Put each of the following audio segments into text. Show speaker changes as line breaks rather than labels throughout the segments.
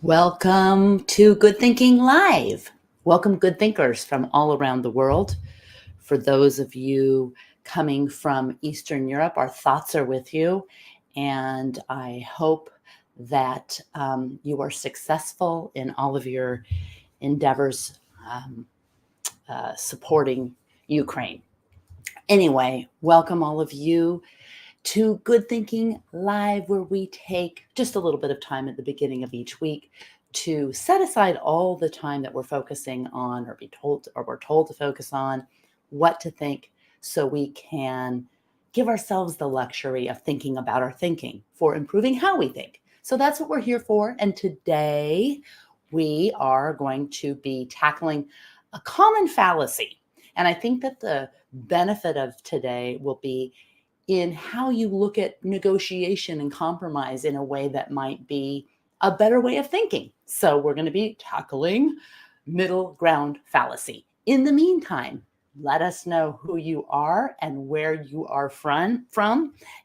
Welcome to Good Thinking Live. Welcome, good thinkers from all around the world. For those of you coming from Eastern Europe, our thoughts are with you. And I hope that you are successful in all of your endeavors supporting Ukraine. Anyway, welcome all of you to Good Thinking Live, where we take just a little bit of time at the beginning of each week to set aside all the time that we're focusing on we're told to focus on what to think so we can give ourselves the luxury of thinking about our thinking for improving how we think. So that's what we're here for. And today we are going to be tackling a common fallacy. And I think that the benefit of today will be in how you look at negotiation and compromise in a way that might be a better way of thinking. So we're going to be tackling middle ground fallacy. In the meantime, let us know who you are and where you are from,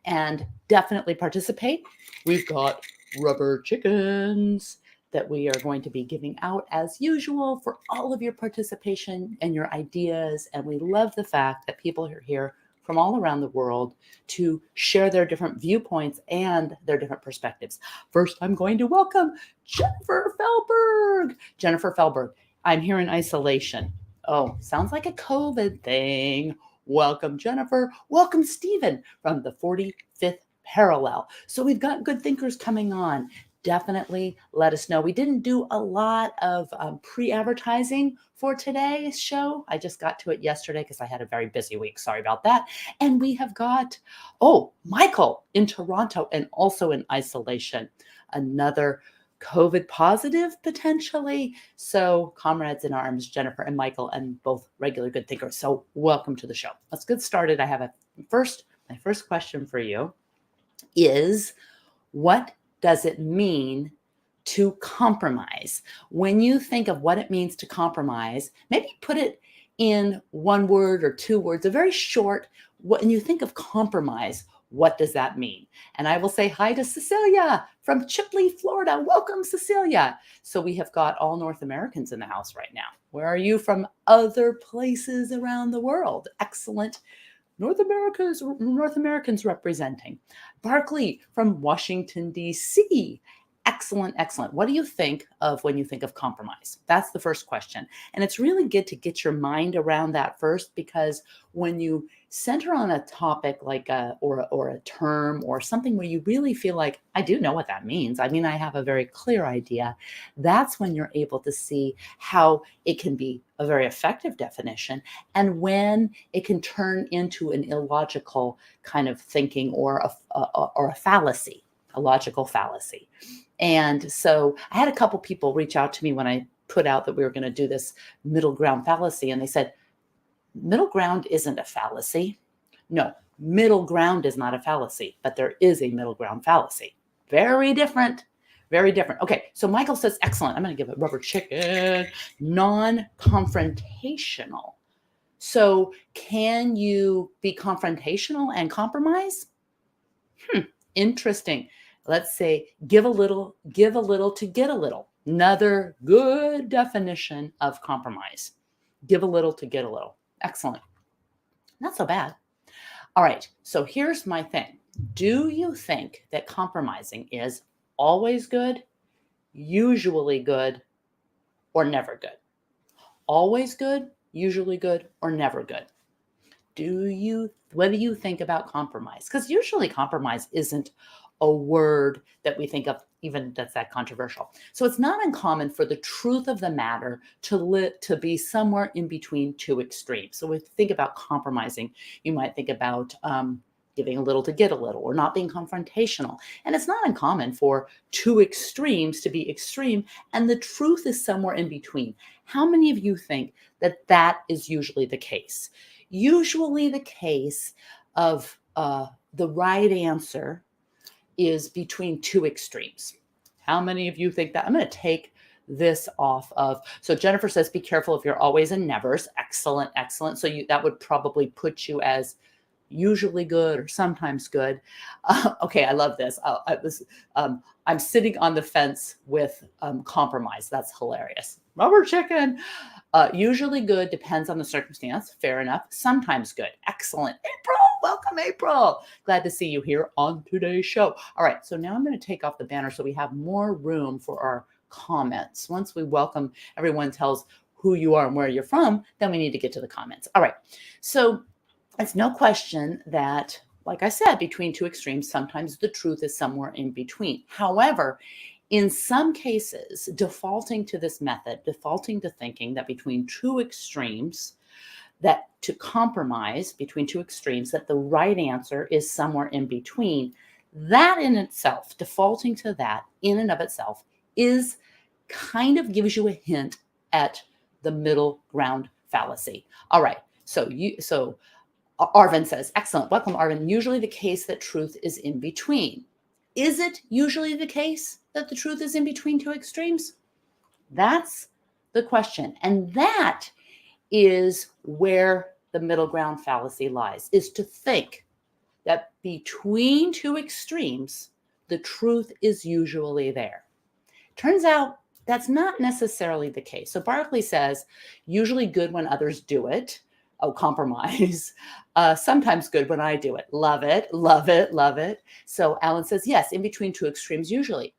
and definitely participate. We've got rubber chickens that we are going to be giving out as usual for all of your participation and your ideas. And we love the fact that people are here from all around the world to share their different viewpoints and their different perspectives. First, I'm going to welcome Jennifer Felberg. Jennifer Felberg, I'm here in isolation. Oh, sounds like a COVID thing. Welcome, Jennifer. Welcome, Stephen from the 45th Parallel. So we've got good thinkers coming on. Definitely let us know. We didn't do a lot of pre-advertising for today's show. I just got to it yesterday because I had a very busy week. Sorry about that. And we have got, Michael in Toronto and also in isolation. Another COVID positive potentially. So comrades in arms, Jennifer and Michael, and both regular good thinkers. So welcome to the show. Let's get started. I have my first question for you is, what does it mean to compromise? When you think of what it means to compromise, maybe put it in one word or two words, a very short, when you think of compromise, what does that mean? And I will say hi to Cecilia from Chipley, Florida. Welcome, Cecilia. So we have got all North Americans in the house right now. Where are you from other places around the world? Excellent. North Americans representing. Barclay from Washington, D.C. Excellent, excellent. What do you think of when you think of compromise? That's the first question. And it's really good to get your mind around that first, because when you center on a topic like a term or something where you really feel like, I do know what that means. I mean, I have a very clear idea. That's when you're able to see how it can be a very effective definition and when it can turn into an illogical kind of thinking or a fallacy, a logical fallacy. And so I had a couple people reach out to me when I put out that we were going to do this middle ground fallacy. And they said, middle ground isn't a fallacy. No, middle ground is not a fallacy, but there is a middle ground fallacy. Very different. Very different. Okay, so Michael says, excellent. I'm going to give it rubber chicken. Non-confrontational. So can you be confrontational and compromise? Interesting. Let's say give a little to get a little. Another good definition of compromise. Give a little to get a little. Excellent. Not so bad. All right. So here's my thing. Do you think that compromising is always good, usually good, or never good? Always good, usually good, or never good? What do you think about compromise? Because usually compromise isn't a word that we think of even that's that controversial. So it's not uncommon for the truth of the matter to be somewhere in between two extremes. So when you think about compromising, you might think about giving a little to get a little, or not being confrontational. And it's not uncommon for two extremes to be extreme, and the truth is somewhere in between. How many of you think that that is usually the case? Usually the case of the right answer is between two extremes. How many of you think that? I'm going to take this off of, so Jennifer says, be careful if you're always and nevers. Excellent, excellent. So that would probably put you as usually good or sometimes good. Okay, I love this. I'm sitting on the fence with compromise. That's hilarious. Rubber chicken. Usually good, depends on the circumstance. Fair enough. Sometimes good. Excellent. April, welcome, April. Glad to see you here on today's show. All right, so now I'm going to take off the banner so we have more room for our comments. Once we welcome, everyone tells who you are and where you're from, then we need to get to the comments. All right, so it's no question that, like I said, between two extremes, sometimes the truth is somewhere in between. However, in some cases, defaulting to this method, defaulting to thinking that between two extremes, that to compromise between two extremes, that the right answer is somewhere in between, that in itself, defaulting to that in and of itself, is kind of gives you a hint at the middle ground fallacy. All right, so Arvin says, excellent, welcome, Arvin. Usually the case that truth is in between. Is it usually the case that the truth is in between two extremes? That's the question. And that is where the middle ground fallacy lies, is to think that between two extremes, the truth is usually there. Turns out that's not necessarily the case. So Barclay says, usually good when others do it. Oh, compromise. Sometimes good when I do it. Love it, love it, love it. So Alan says, yes, in between two extremes, usually.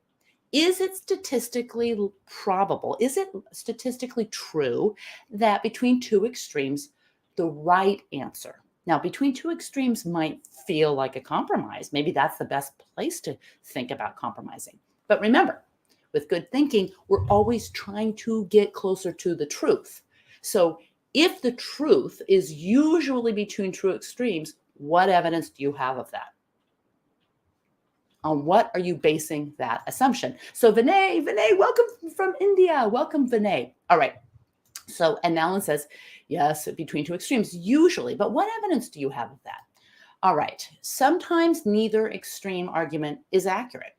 Is it statistically probable? Is it statistically true that between two extremes, the right answer? Now, between two extremes might feel like a compromise. Maybe that's the best place to think about compromising. But remember, with good thinking, we're always trying to get closer to the truth. So if the truth is usually between two extremes, what evidence do you have of that? On what are you basing that assumption? So Vinay, welcome from India. Welcome, Vinay. All right. So, and Alan says, yes, between two extremes, usually. But what evidence do you have of that? All right. Sometimes neither extreme argument is accurate.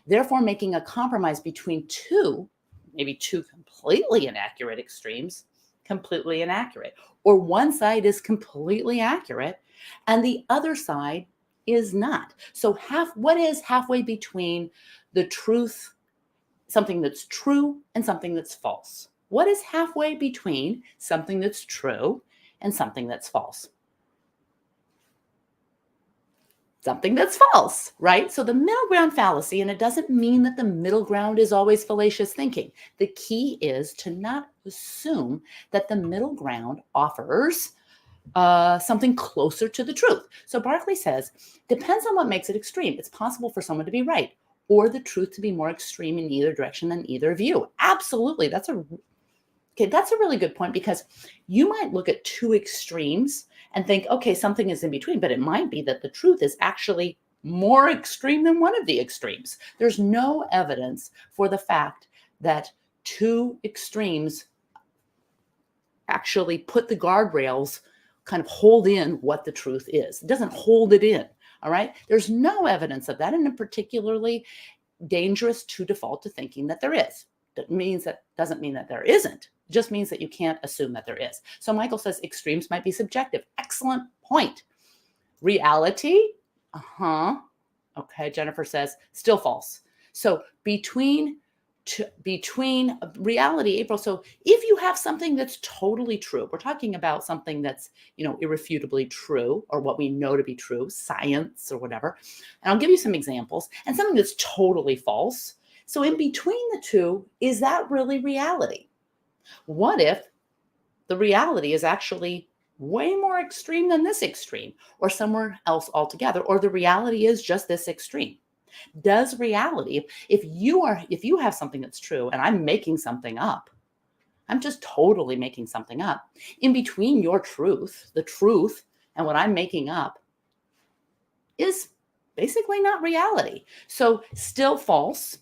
Therefore, making a compromise between two, maybe two completely inaccurate extremes, completely inaccurate. Or one side is completely accurate and the other side is not. So what is halfway between the truth, something that's true, and something that's false? What is halfway between something that's true and something that's false? Something that's false, right? So the middle ground fallacy, and it doesn't mean that the middle ground is always fallacious thinking. The key is to not assume that the middle ground offers something closer to the truth. So Barclay says, depends on what makes it extreme. It's possible for someone to be right or the truth to be more extreme in either direction than either view. Absolutely. That's a really good point, because you might look at two extremes and think, okay, something is in between, but it might be that the truth is actually more extreme than one of the extremes. There's no evidence for the fact that two extremes actually put the guardrails, kind of hold in what the truth is. It doesn't hold it in, all right? There's no evidence of that, and it's particularly dangerous to default to thinking that there is. That doesn't mean that there isn't. It just means that you can't assume that there is. So Michael says extremes might be subjective. Excellent point. Reality? Okay, Jennifer says still false. So between reality, April. So if you have something that's totally true, we're talking about something that's, irrefutably true, or what we know to be true, science or whatever. And I'll give you some examples. And something that's totally false. So in between the two, is that really reality? What if the reality is actually way more extreme than this extreme, or somewhere else altogether, or the reality is just this extreme? Does reality, if you have something that's true and I'm making something up, I'm just totally making something up, in between your truth, the truth, and what I'm making up is basically not reality. So still false.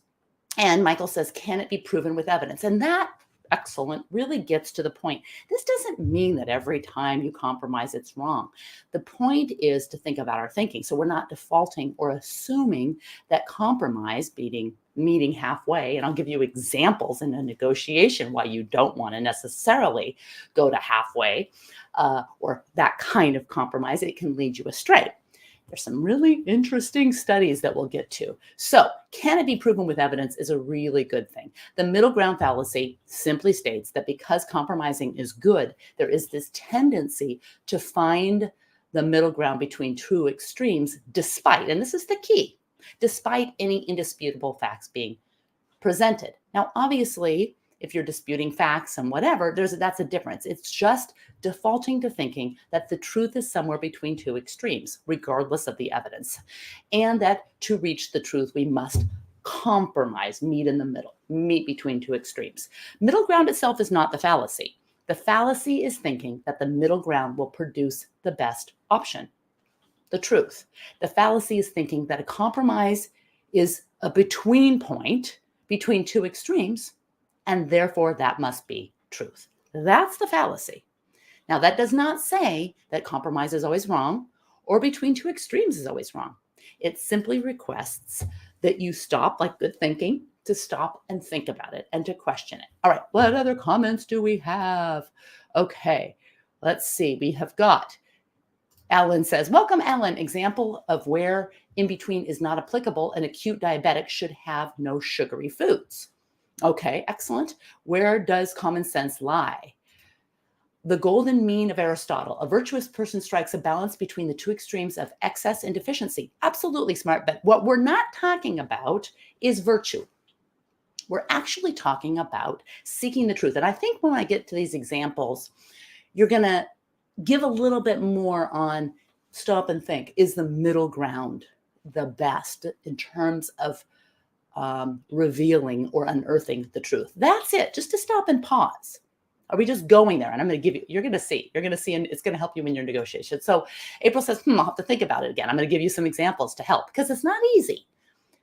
And Michael says, can it be proven with evidence? And that excellent, really gets to the point. This doesn't mean that every time you compromise, it's wrong. The point is to think about our thinking. So we're not defaulting or assuming that compromise, meeting halfway, and I'll give you examples in a negotiation why you don't want to necessarily go to halfway or that kind of compromise. It can lead you astray. There's some really interesting studies that we'll get to. So, can it be proven with evidence is a really good thing. The middle ground fallacy simply states that because compromising is good, there is this tendency to find the middle ground between two extremes, despite, and this is the key, despite any indisputable facts being presented. Now, obviously, if you're disputing facts and whatever, that's a difference. It's just defaulting to thinking that the truth is somewhere between two extremes, regardless of the evidence, and that to reach the truth, we must compromise, meet in the middle, meet between two extremes. Middle ground itself is not the fallacy. The fallacy is thinking that the middle ground will produce the best option, the truth. The fallacy is thinking that a compromise is a between point between two extremes, and therefore that must be truth. That's the fallacy. Now, that does not say that compromise is always wrong or between two extremes is always wrong. It simply requests that you stop, like good thinking, to stop and think about it and to question it. All right, what other comments do we have? Okay, let's see. We have got Alan says, welcome, Alan. Example of where in between is not applicable. An acute diabetic should have no sugary foods. Okay, excellent. Where does common sense lie? The golden mean of Aristotle. A virtuous person strikes a balance between the two extremes of excess and deficiency. Absolutely smart. But what we're not talking about is virtue. We're actually talking about seeking the truth. And I think when I get to these examples, you're going to give a little bit more on stop and think. Is the middle ground the best in terms of revealing or unearthing the truth? That's it. Just to stop and pause. Are we just going there? And I'm going to give you, you're going to see, and it's going to help you in your negotiation. So April says, I'll have to think about it again. I'm going to give you some examples to help because it's not easy.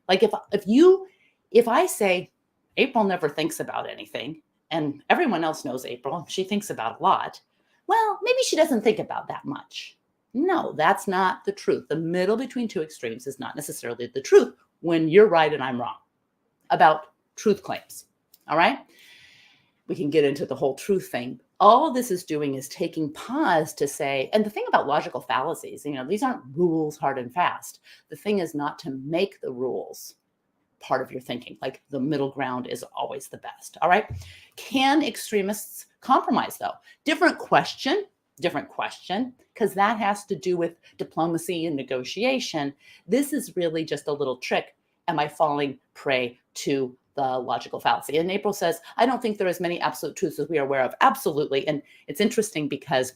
Like if I say April never thinks about anything and everyone else knows April, she thinks about a lot. Well, maybe she doesn't think about that much. No, that's not the truth. The middle between two extremes is not necessarily the truth when you're right and I'm wrong about truth claims. All right. We can get into the whole truth thing. All this is doing is taking pause to say, and the thing about logical fallacies, these aren't rules hard and fast. The thing is not to make the rules part of your thinking. Like the middle ground is always the best. All right. Can extremists compromise though? Different question, because that has to do with diplomacy and negotiation. This is really just a little trick. Am I falling prey to the logical fallacy? And April says, I don't think there are as many absolute truths as we are aware of. Absolutely. And it's interesting because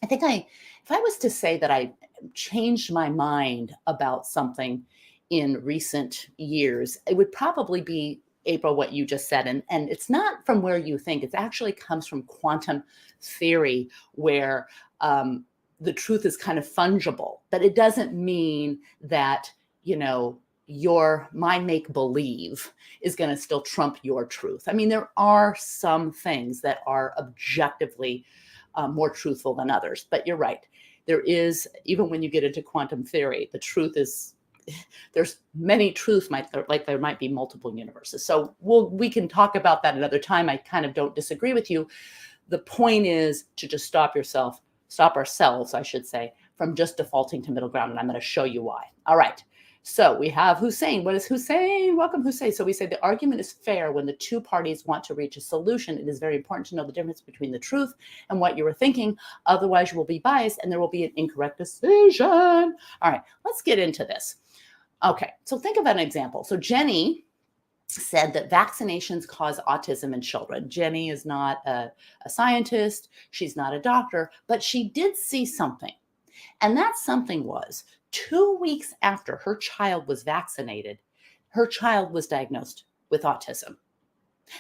I think if I was to say that I changed my mind about something in recent years, it would probably be, April, what you just said. And it's not from where you think. It actually comes from quantum theory, where the truth is kind of fungible. But it doesn't mean that, my make-believe is going to still trump your truth. I mean, there are some things that are objectively more truthful than others. But you're right. There is, even when you get into quantum theory, the truth is, there's many truths, like there might be multiple universes. So we can talk about that another time. I kind of don't disagree with you. The point is to just stop ourselves, I should say, from just defaulting to middle ground. And I'm going to show you why. All right. So we have Hussein. What is Hussein? Welcome, Hussein. So we say the argument is fair when the two parties want to reach a solution. It is very important to know the difference between the truth and what you were thinking. Otherwise, you will be biased and there will be an incorrect decision. All right, let's get into this. Okay, so think of an example. So Jenny said that vaccinations cause autism in children. Jenny is not a scientist. She's not a doctor, but she did see something. And that something was 2 weeks after her child was vaccinated, her child was diagnosed with autism.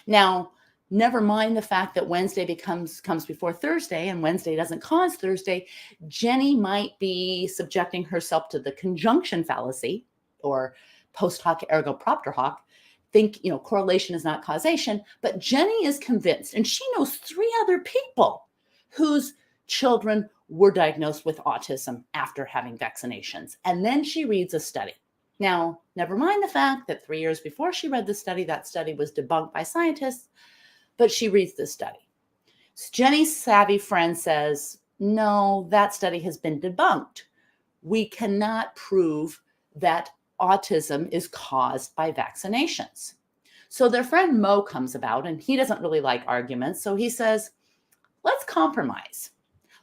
Now, never mind the fact that Wednesday comes before Thursday and Wednesday doesn't cause Thursday. Jenny might be subjecting herself to the conjunction fallacy, or post hoc ergo propter hoc, think, correlation is not causation, but Jenny is convinced, and she knows 3 other people whose children were diagnosed with autism after having vaccinations. And then she reads a study. Now, never mind the fact that 3 years before she read the study, that study was debunked by scientists, but she reads this study. So Jenny's savvy friend says, no, that study has been debunked. We cannot prove that autism is caused by vaccinations. So their friend Mo comes about, and he doesn't really like arguments. So he says, let's compromise.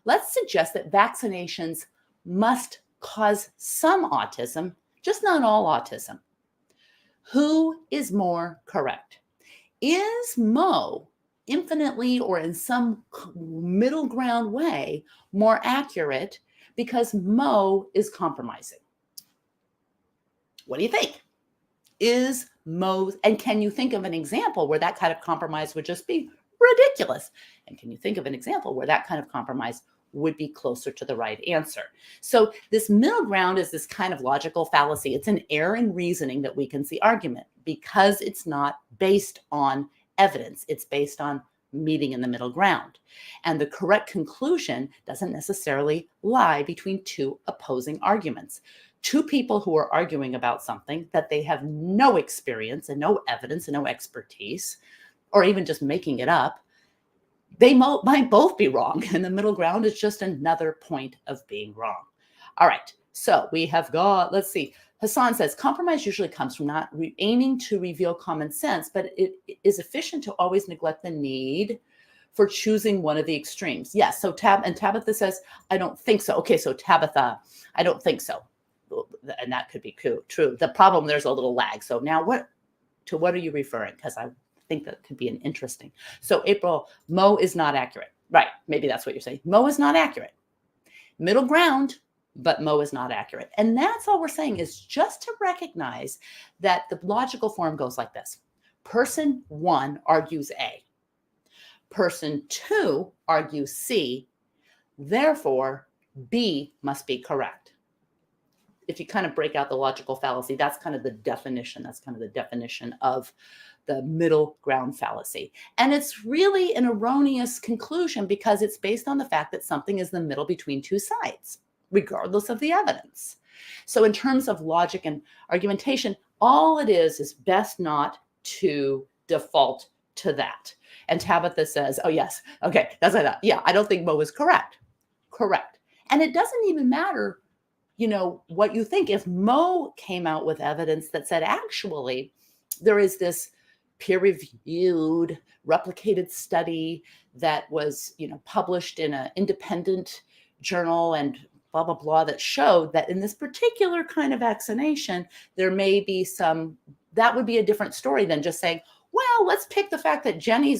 Let's suggest that vaccinations must cause some autism, just not all autism. Who is more correct? Is Mo infinitely or in some middle ground way more accurate because Mo is compromising? What do you think? Is Mo, and can you think of an example where that kind of compromise would just be ridiculous? And can you think of an example where that kind of compromise would be closer to the right answer? So this middle ground is this kind of logical fallacy. It's an error in reasoning that weakens the argument because it's not based on evidence. It's based on meeting in the middle ground. And the correct conclusion doesn't necessarily lie between 2 opposing arguments. 2 people who are arguing about something that they have no experience and no evidence and no expertise, or even just making it up, they might both be wrong. And the middle ground is just another point of being wrong. All right. So we have got, let's see. Hassan says, compromise usually comes from not aiming to reveal common sense, but it is efficient to always neglect the need for choosing one of the extremes. Yes. So Tabatha says, I don't think so. Okay. So Tabatha, I don't think so. And that could be true. The problem, there's a little lag. So now what are you referring? Because I think that could be an interesting. So April, Mo is not accurate. Right. Maybe that's what you're saying. Mo is not accurate. Middle ground, but Mo is not accurate. And that's all we're saying, is just to recognize that the logical form goes like this. Person 1 argues A. Person 2 argues C. Therefore, B must be correct. If you kind of break out the logical fallacy, that's kind of the definition. That's kind of the definition of the middle ground fallacy. And it's really an erroneous conclusion because it's based on the fact that something is the middle between 2 sides, regardless of the evidence. So in terms of logic and argumentation, all it is best not to default to that. And Tabatha says, oh, yes. Okay, that's what I thought. Yeah, I don't think Mo is correct. Correct. And it doesn't even matter what you think. If Mo came out with evidence that said, actually, there is this peer-reviewed, replicated study that was, published in an independent journal and blah, blah, blah, that showed that in this particular kind of vaccination, there may be that would be a different story than just saying, well, let's pick the fact that Jenny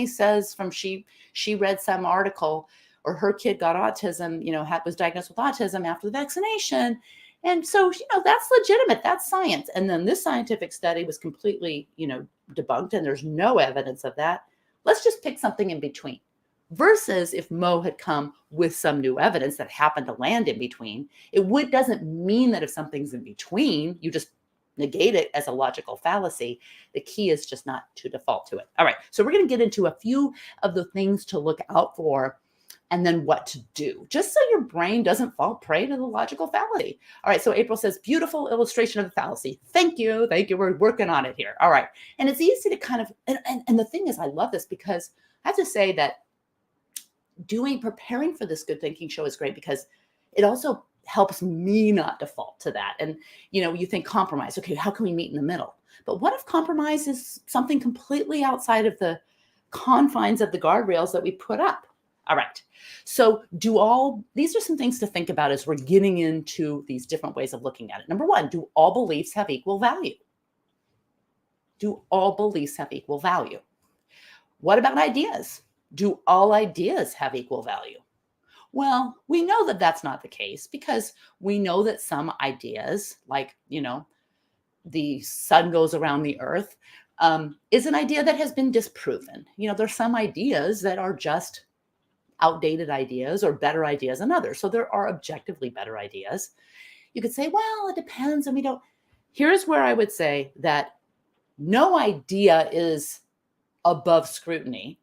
says she read some article, or her kid got autism, was diagnosed with autism after the vaccination. And so, that's legitimate. That's science. And then this scientific study was completely, debunked, and there's no evidence of that. Let's just pick something in between. Versus if Mo had come with some new evidence that happened to land in between, doesn't mean that if something's in between, you just negate it as a logical fallacy. The key is just not to default to it. All right. So we're going to get into a few of the things to look out for, and then what to do, just so your brain doesn't fall prey to the logical fallacy. All right, so April says, beautiful illustration of the fallacy. Thank you. We're working on it here. All right, and it's easy to kind of, and the thing is, I love this because I have to say that preparing for this Good Thinking show is great because it also helps me not default to that. And, you think compromise, okay, how can we meet in the middle? But what if compromise is something completely outside of the confines of the guardrails that we put up? All right. So these are some things to think about as we're getting into these different ways of looking at it. Number 1, do all beliefs have equal value? Do all beliefs have equal value? What about ideas? Do all ideas have equal value? Well, we know that that's not the case because we know that some ideas, like, the sun goes around the earth, is an idea that has been disproven. There's some ideas that are just outdated ideas or better ideas than others. So there are objectively better ideas. You could say, well, it depends. And here's where I would say that No idea is above scrutiny,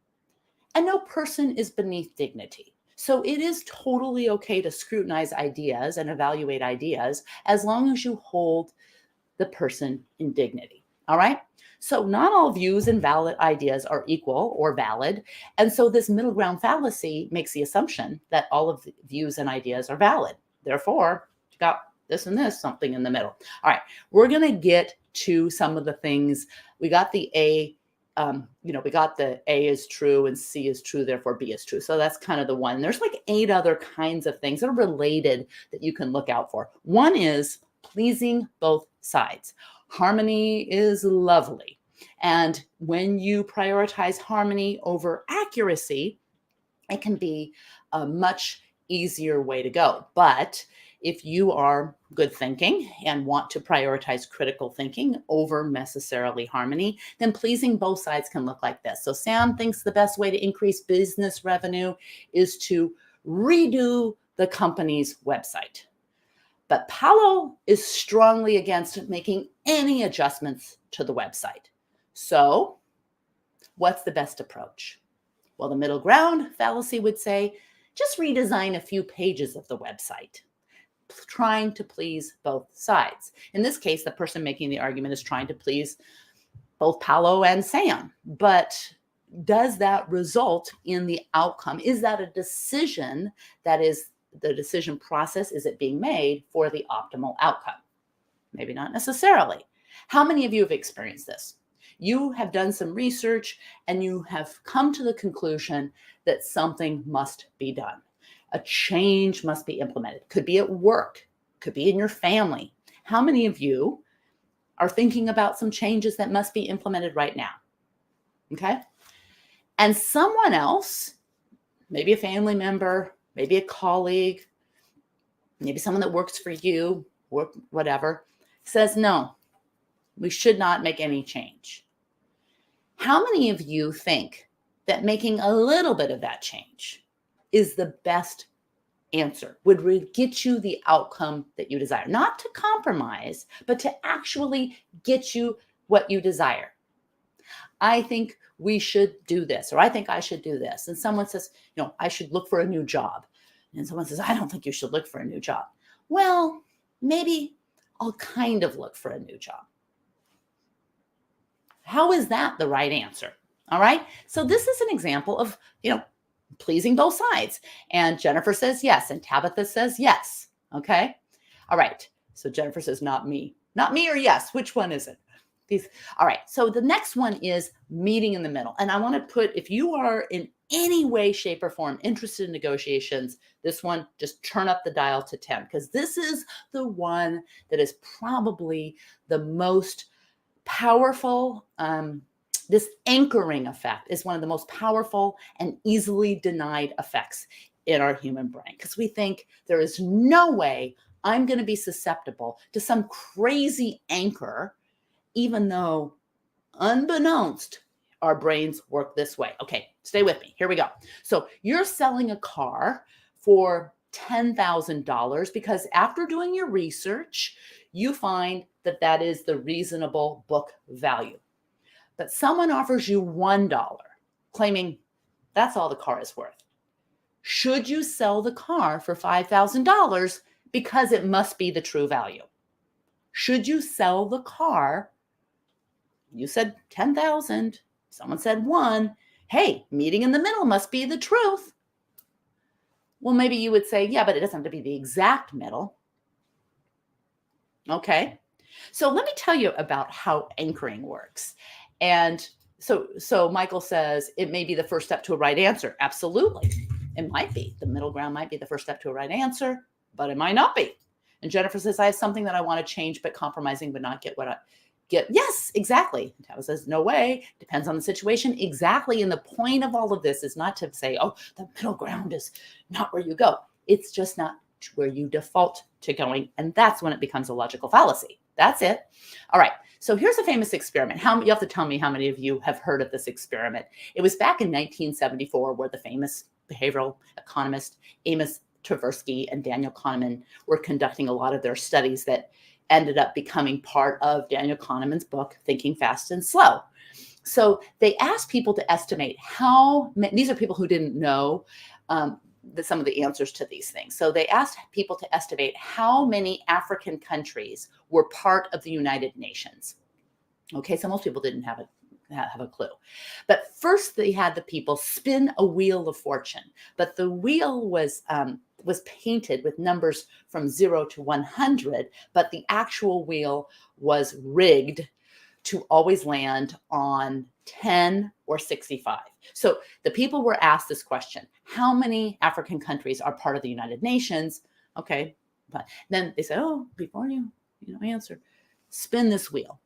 and no person is beneath dignity. So it is totally okay to scrutinize ideas and evaluate ideas as long as you hold the person in dignity. All right. So not all views and valid ideas are equal or valid. And so this middle ground fallacy makes the assumption that all of the views and ideas are valid. Therefore, you got this and this, something in the middle. All right. We're going to get to some of the things. We got the A. We got the A is true and C is true, therefore B is true. So that's kind of the one. There's like 8 other kinds of things that are related that you can look out for. One is pleasing both sides. Harmony is lovely. And when you prioritize harmony over accuracy, it can be a much easier way to go. But if you are good thinking and want to prioritize critical thinking over necessarily harmony, then pleasing both sides can look like this. So Sam thinks the best way to increase business revenue is to redo the company's website. But Paulo is strongly against making any adjustments to the website. So what's the best approach? Well, the middle ground fallacy would say, just redesign a few pages of the website, trying to please both sides. In this case, the person making the argument is trying to please both Paulo and Sam. But does that result in the outcome? Is that a decision that is the decision process? Is it being made for the optimal outcome? Maybe not necessarily. How many of you have experienced this? You have done some research and you have come to the conclusion that something must be done. A change must be implemented. Could be at work, could be in your family. How many of you are thinking about some changes that must be implemented right now? Okay. And someone else, maybe a family member, maybe a colleague, maybe someone that works for you, or whatever, says, no, we should not make any change. How many of you think that making a little bit of that change is the best answer, would get you the outcome that you desire? Not to compromise, but to actually get you what you desire. I think we should do this, or I think I should do this. And someone says, I should look for a new job. And someone says, I don't think you should look for a new job. Well, maybe I'll kind of look for a new job. How is that the right answer? All right. So this is an example of, pleasing both sides. And Jennifer says yes. And Tabatha says yes. Okay. All right. So Jennifer says, not me or yes. Which one is it? All right. So the next one is meeting in the middle. And I want to put, if you are in any way, shape, or form interested in negotiations, this one, just turn up the dial to 10, because this is the one that is probably the most powerful. This anchoring effect is one of the most powerful and easily denied effects in our human brain, because we think there is no way I'm going to be susceptible to some crazy anchor, even though unbeknownst, our brains work this way. Okay, stay with me. Here we go. So you're selling a car for $10,000 because after doing your research, you find that that is the reasonable book value. But someone offers you $1, claiming that's all the car is worth. Should you sell the car for $5,000 because it must be the true value? Should you sell the car? You said 10,000. Someone said 1. Hey, meeting in the middle must be the truth. Well, maybe you would say, yeah, but it doesn't have to be the exact middle. Okay. So let me tell you about how anchoring works. And so Michael says it may be the first step to a right answer. Absolutely. It might be. The middle ground might be the first step to a right answer, but it might not be. And Jennifer says, I have something that I want to change, but compromising would not get what I get. Yes, exactly. And Tao says, no way. Depends on the situation. Exactly. And the point of all of this is not to say, oh, the middle ground is not where you go. It's just not where you default to going. And that's when it becomes a logical fallacy. That's it. All right. So here's a famous experiment. You have to tell me how many of you have heard of this experiment. It was back in 1974 where the famous behavioral economist Amos Tversky and Daniel Kahneman were conducting a lot of their studies that ended up becoming part of Daniel Kahneman's book, Thinking Fast and Slow. So they asked people to estimate how many, these are people who didn't know some of the answers to these things. So they asked people to estimate how many African countries were part of the United Nations. Okay, so most people didn't have a clue. But first they had the people spin a wheel of fortune. But the wheel was painted with numbers from 0 to 100, but the actual wheel was rigged to always land on 10 or 65. So the people were asked this question: how many African countries are part of the United Nations? Okay, but then they said, oh, before you answer, spin this wheel.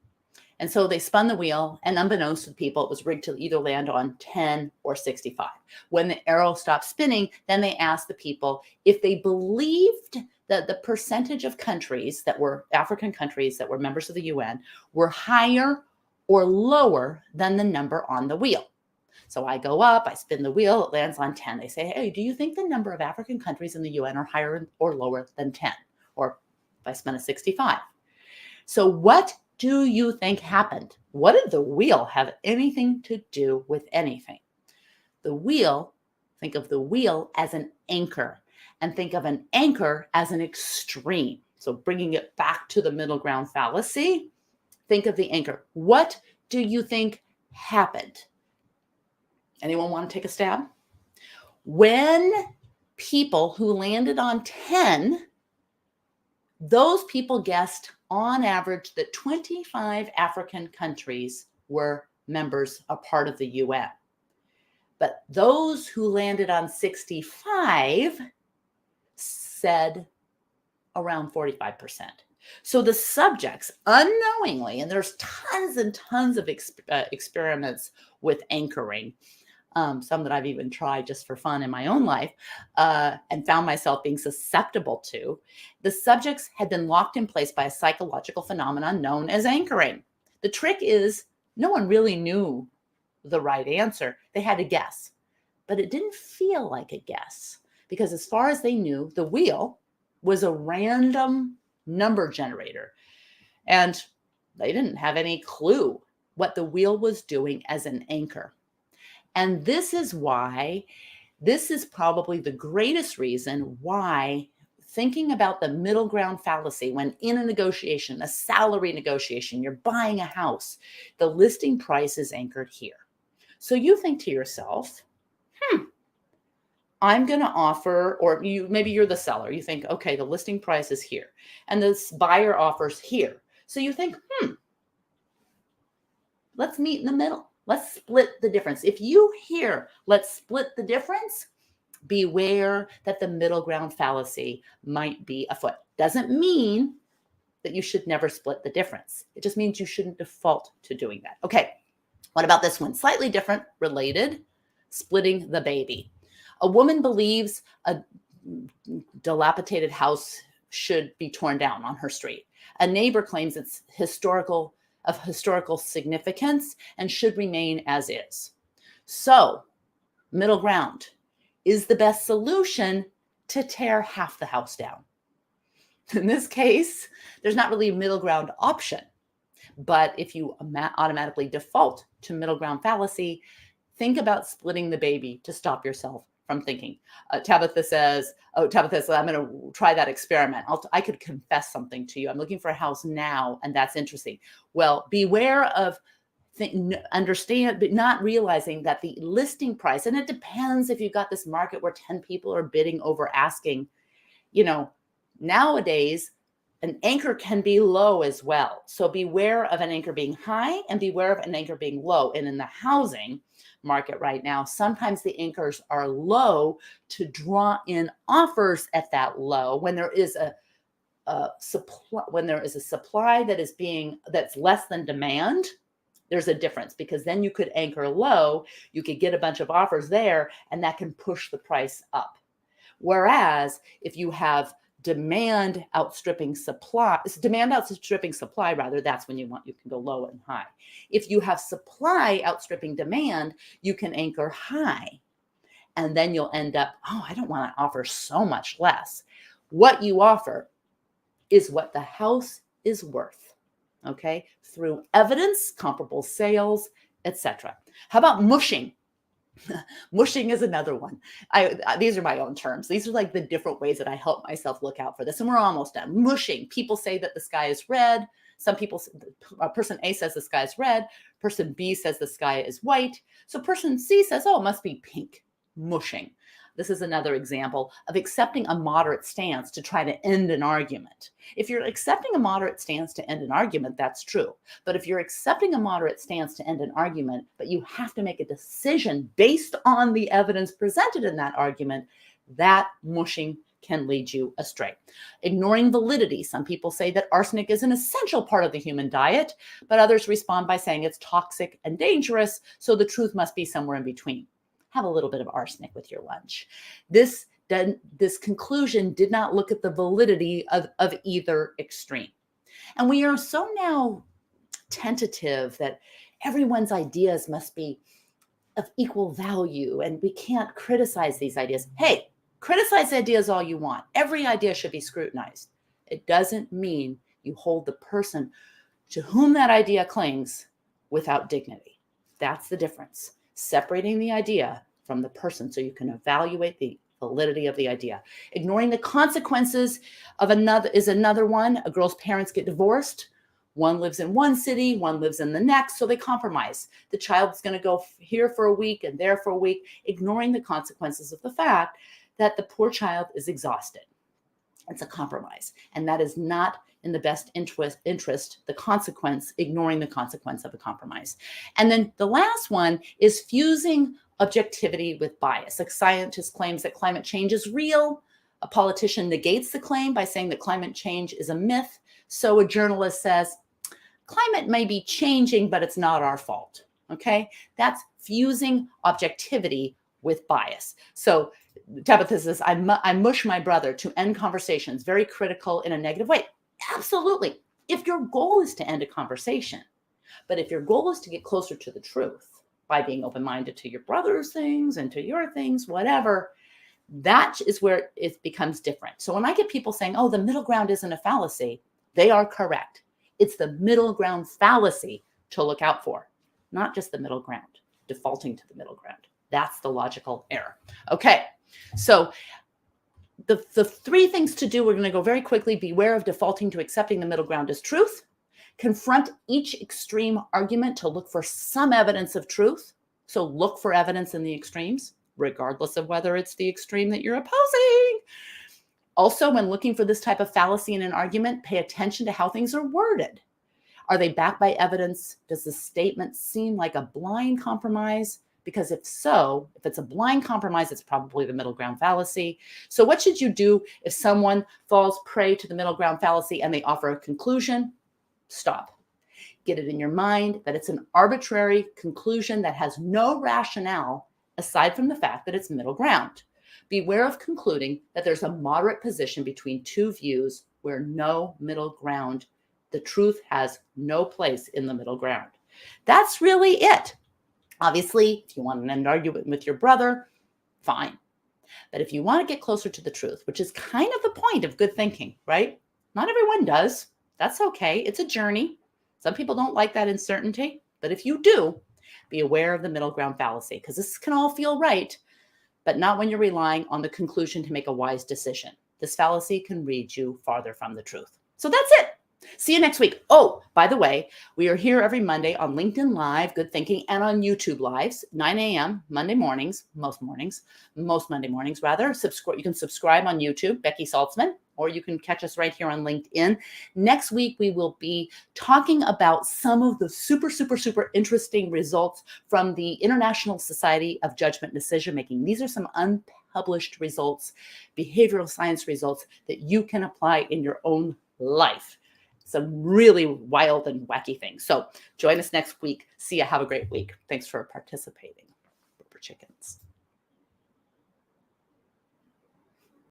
And so they spun the wheel, and unbeknownst to the people, it was rigged to either land on 10 or 65. When the arrow stopped spinning, then they asked the people if they believed that the percentage of countries that were African countries that were members of the UN were higher or lower than the number on the wheel. So I go up, I spin the wheel, it lands on 10. They say, hey, do you think the number of African countries in the UN are higher or lower than 10? Or if I spin a 65. So what do you think happened? What did the wheel have anything to do with anything? The wheel, think of the wheel as an anchor, and think of an anchor as an extreme. So bringing it back to the middle ground fallacy, think of the anchor. What do you think happened? Anyone want to take a stab? When people who landed on 10, those people guessed on average that 25 African countries were members, a part of the UN. But those who landed on 65 said around 45%. So the subjects unknowingly, and there's tons and tons of experiments with anchoring, some that I've even tried just for fun in my own life, and found myself being susceptible to. The subjects had been locked in place by a psychological phenomenon known as anchoring. The trick is no one really knew the right answer. They had to guess, but it didn't feel like a guess because as far as they knew, the wheel was a random number generator, and they didn't have any clue what the wheel was doing as an anchor. And this is probably the greatest reason why thinking about the middle ground fallacy when in a negotiation, a salary negotiation, you're buying a house, the listing price is anchored here. So you think to yourself, I'm going to offer, or maybe you're the seller. You think, okay, the listing price is here and this buyer offers here. So you think, let's meet in the middle. Let's split the difference. If you hear, let's split the difference, beware that the middle ground fallacy might be afoot. Doesn't mean that you should never split the difference. It just means you shouldn't default to doing that. Okay, what about this one? Slightly different, related, splitting the baby. A woman believes a dilapidated house should be torn down on her street. A neighbor claims it's of historical significance and should remain as is. So, middle ground is the best solution to tear half the house down. In this case, there's not really a middle ground option. But if you automatically default to middle ground fallacy, think about splitting the baby to stop yourself from thinking. Tabatha says, I'm going to try that experiment. I could confess something to you. I'm looking for a house now, and that's interesting. Well, beware of understand, but not realizing that the listing price, and it depends if you've got this market where 10 people are bidding over asking, nowadays, an anchor can be low as well. So beware of an anchor being high and beware of an anchor being low. And in the housing market right now, sometimes the anchors are low to draw in offers at that low when there is a supply that's less than demand. There's a difference because then you could anchor low, you could get a bunch of offers there, and that can push the price up. Whereas if you have demand outstripping supply, that's when you can go low and high. If you have supply outstripping demand, you can anchor high. And then you'll end up, I don't want to offer so much less. What you offer is what the house is worth, okay? Through evidence, comparable sales, etc. How about mushing? Mushing is another one. These are my own terms. These are like the different ways that I help myself look out for this. And we're almost done. Mushing. People say that the sky is red. Some people, person A says the sky is red. Person B says the sky is white. So person C says, oh, it must be pink. Mushing. This is another example of accepting a moderate stance to try to end an argument. If you're accepting a moderate stance to end an argument, that's true. But if you're accepting a moderate stance to end an argument, but you have to make a decision based on the evidence presented in that argument, that mushing can lead you astray. Ignoring validity. Some people say that arsenic is an essential part of the human diet, but others respond by saying it's toxic and dangerous, so the truth must be somewhere in between. Have a little bit of arsenic with your lunch. This conclusion did not look at the validity of either extreme. And we are so now tentative that everyone's ideas must be of equal value and we can't criticize these ideas. Hey, criticize ideas all you want. Every idea should be scrutinized. It doesn't mean you hold the person to whom that idea clings without dignity. That's the difference. Separating the idea from the person so you can evaluate the validity of the idea. Ignoring the consequences of another one. A girl's parents get divorced. One lives in one city, one lives in the next, so they compromise. The child's going to go here for a week and there for a week, ignoring the consequences of the fact that the poor child is exhausted. It's a compromise, and that is not in the best interest, the consequence, ignoring the consequence of a compromise. And then the last one is fusing objectivity with bias. A scientist claims that climate change is real. A politician negates the claim by saying that climate change is a myth. So a journalist says, climate may be changing, but it's not our fault. Okay? That's fusing objectivity with bias. So Tabatha says, I mush my brother to end conversations, very critical in a negative way. Absolutely. If your goal is to end a conversation, but if your goal is to get closer to the truth by being open-minded to your brother's things and to your things, whatever, that is where it becomes different. So when I get people saying, oh, the middle ground isn't a fallacy, they are correct. It's the middle ground fallacy to look out for, not just the middle ground, defaulting to the middle ground. That's the logical error. Okay, so the three things to do, we're going to go very quickly. Beware of defaulting to accepting the middle ground as truth. Confront each extreme argument to look for some evidence of truth. So look for evidence in the extremes, regardless of whether it's the extreme that you're opposing. Also, when looking for this type of fallacy in an argument, pay attention to how things are worded. Are they backed by evidence? Does the statement seem like a blind compromise? Because if so, if it's a blind compromise, it's probably the middle ground fallacy. So what should you do if someone falls prey to the middle ground fallacy and they offer a conclusion? Stop. Get it in your mind that it's an arbitrary conclusion that has no rationale aside from the fact that it's middle ground. Beware of concluding that there's a moderate position between two views where no middle ground, the truth has no place in the middle ground. That's really it. Obviously, if you want to end an argument with your brother, fine. But if you want to get closer to the truth, which is kind of the point of good thinking, right? Not everyone does. That's okay. It's a journey. Some people don't like that uncertainty. But if you do, be aware of the middle ground fallacy, because this can all feel right, but not when you're relying on the conclusion to make a wise decision. This fallacy can lead you farther from the truth. So that's it. See you next week. Oh, by the way, we are here every Monday on LinkedIn Live, Good Thinking, and on YouTube Lives, 9 a.m. Monday mornings, most Monday mornings rather. You can subscribe on YouTube, Becky Saltzman, or you can catch us right here on LinkedIn. Next week, we will be talking about some of the super interesting results from the International Society of Judgment and Decision Making. These are some unpublished results, behavioral science results that you can apply in your own life. Some really wild and wacky things. So join us next week. See ya. Have a great week. Thanks for participating. Rubber chickens.